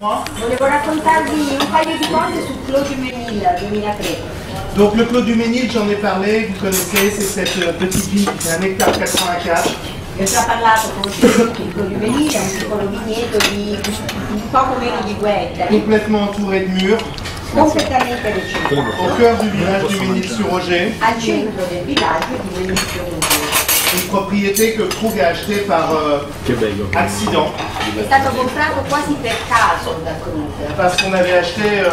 Volevo raccontarvi un paio di cose su Clos du Mesnil 2003. Donc le Clos du Mesnil, j'en ai parlé, vous connaissez, c'est cette petite vigne qui fait 1,84 m. Vi ho già parlato con il Clos du Mesnil, è un piccolo vigneto di un poco meno di 2 ettari, Complètement entouré de murs, completamente recinto, au cœur du village du Mesnil-sur-Roger. al centro del villaggio di Mesnil-sur-Roger. Une propriété que Krug a achetée par accident, È stato comprato quasi per caso da Krug, parce qu'on avait acheté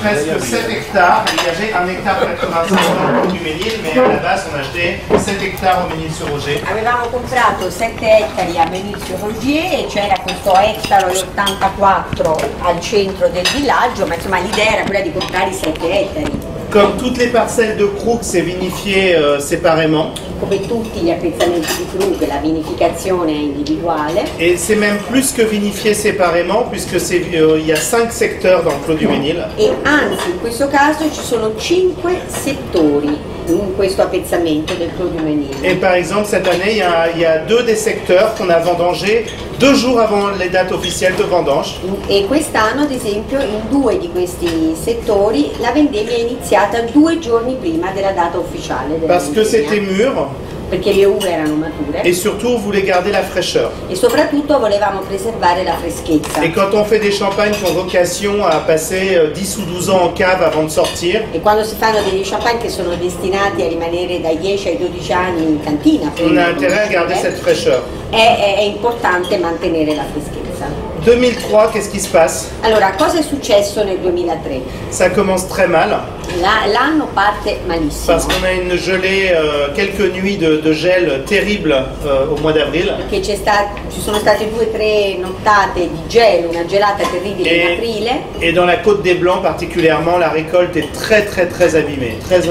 presque 7 hectares. Il y avait 1,85 hectare dans le Clos du Mesnil, mais à la base on a acheté 7 hectares au Mesnil-sur-Roger. Avevamo comprato 7 ettari a Mesnil-sur-Roger e c'era questo ettaro e 84 al centro del villaggio, ma insomma l'idea era quella di comprare i 7 ettari. Comme toutes les parcelles de Krug, c'est vinifié séparément. Come tutti gli appezzamenti di Krug, la vinificazione è individuale. Et c'est même plus que vinifié séparément, puisque il y a 5 secteurs dans le Clos du Mesnil. E anzi, in questo caso ci sono 5 settori in questo appezzamento del Clos du Mesnil. Et par exemple, cette année, il y a 2 des secteurs qu'on a vendangés 2 jours avant les dates officielles de vendange. E quest'anno, ad esempio, in 2 di questi settori la vendemmia è iniziata 2 giorni prima della data ufficiale della Parce que c'était vendemmia, mûr, perché le uve erano mature et surtout, on voulait garder la fraîcheur. e soprattutto volevamo preservare la freschezza. Et quand on fait des champagnes qui ont vocation à passer 10 ou 12 ans en cave avant de sortir, E quando si fanno degli champagne che sono destinati a rimanere dai 10 ai 12 anni in cantina, on a intérêt à garder cette fraîcheur. è importante mantenere la freschezza. 2003, qu'est-ce qui se passe? Allora, cosa è successo nel 2003? Ça commence très mal, L'anno parte malissimo, parce qu'on a une gelée, quelques nuits de gel terrible au mois d'avril. perché ci sono state 2 o 3 nottate di gelo, una gelata terribile in aprile, Et dans la Côte des Blancs particulièrement, la récolte est très abîmée. e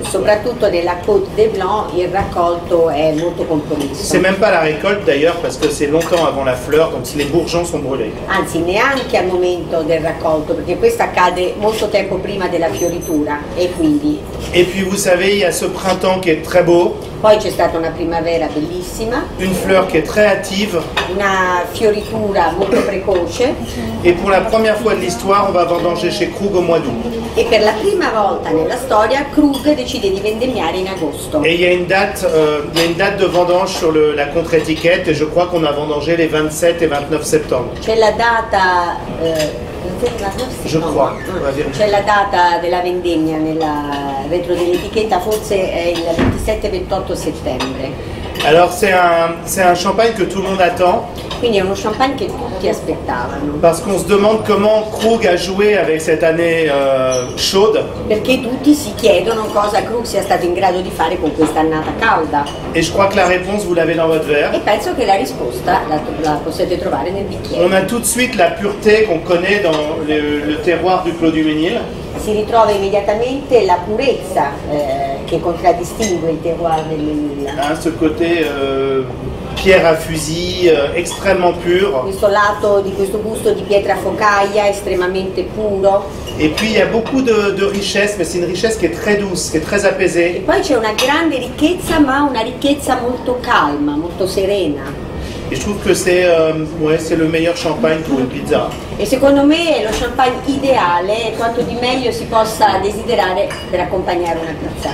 soprattutto nella Côte des Blancs il raccolto è molto compromesso. C'est même pas la récolte d'ailleurs, parce que c'est longtemps avant la fleur, donc les bourgeons sont brûlés. Anzi, neanche al momento del raccolto, perché questo accade molto tempo prima della fioritura e quindi Et puis vous savez, il y a ce printemps qui est très beau, poi c'è stata una primavera bellissima, une fleur qui est très hâtive, una fioritura molto precoce et pour la première fois de l'histoire, on va vendanger chez Krug au mois d'août. e per la prima volta nella storia Krug decide di vendemmiare in agosto. Et il y a une date de vendange sur la contre-étiquette, et je crois qu'on a vendangé les 27 et 29 septembre. C'è la data, Je crois, on va vérifier. c'è la data della vendemmia nella retro dell'etichetta, forse è il 27-28 settembre. Alors c'est un champagne que tout le monde attend, Quindi è uno champagne che tutti aspettavano, parce qu'on se demande comment Krug a joué avec cette année chaude. perché tutti si chiedono cosa Krug sia stato in grado di fare con questa annata calda. Et je crois que la réponse, vous l'avez dans votre verre. E penso che la risposta la possiate trovare nel bicchiere. On a tout de suite la pureté qu'on connaît dans le terroir du Clos du Mesnil. Si ritrova immediatamente la purezza che contraddistingue il terroir del Mesnil. Hein, ce côté pierre à fusil, extrêmement pur. Questo lato di questo gusto di pietra focaia estremamente puro. Et puis il y a beaucoup de richesse, mais c'est une richesse qui est très douce, qui est très E apaisée. poi c'è una grande ricchezza, ma una ricchezza molto calma, molto serena. Et je trouve que c'est le meilleur champagne pour une pizza. E secondo me è lo champagne ideale, quanto di meglio si possa desiderare per accompagnare una pizza.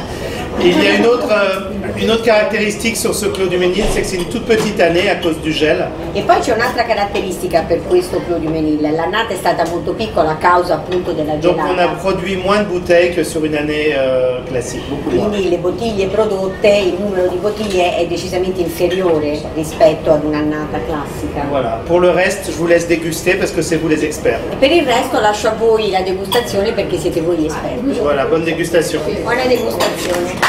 Et il y a une autre caractéristique sur ce Clos du Mesnil, c'est que c'est une toute petite année à cause du gel. E poi c'è un'altra caratteristica per questo Clos du Mesnil, l'annata è stata molto piccola a causa appunto della Donc on a gelata. produit moins de bouteilles que sur une année classique, beaucoup moins. Quindi le bottiglie prodotte, il numero di bottiglie è decisamente inferiore rispetto ad un'annata classica. Voilà. Pour le reste, je vous laisse déguster parce que c'est vous les experts. E per il resto lascio a voi la degustazione perché siete voi gli esperti. Voilà, bonne dégustation. Buona degustazione.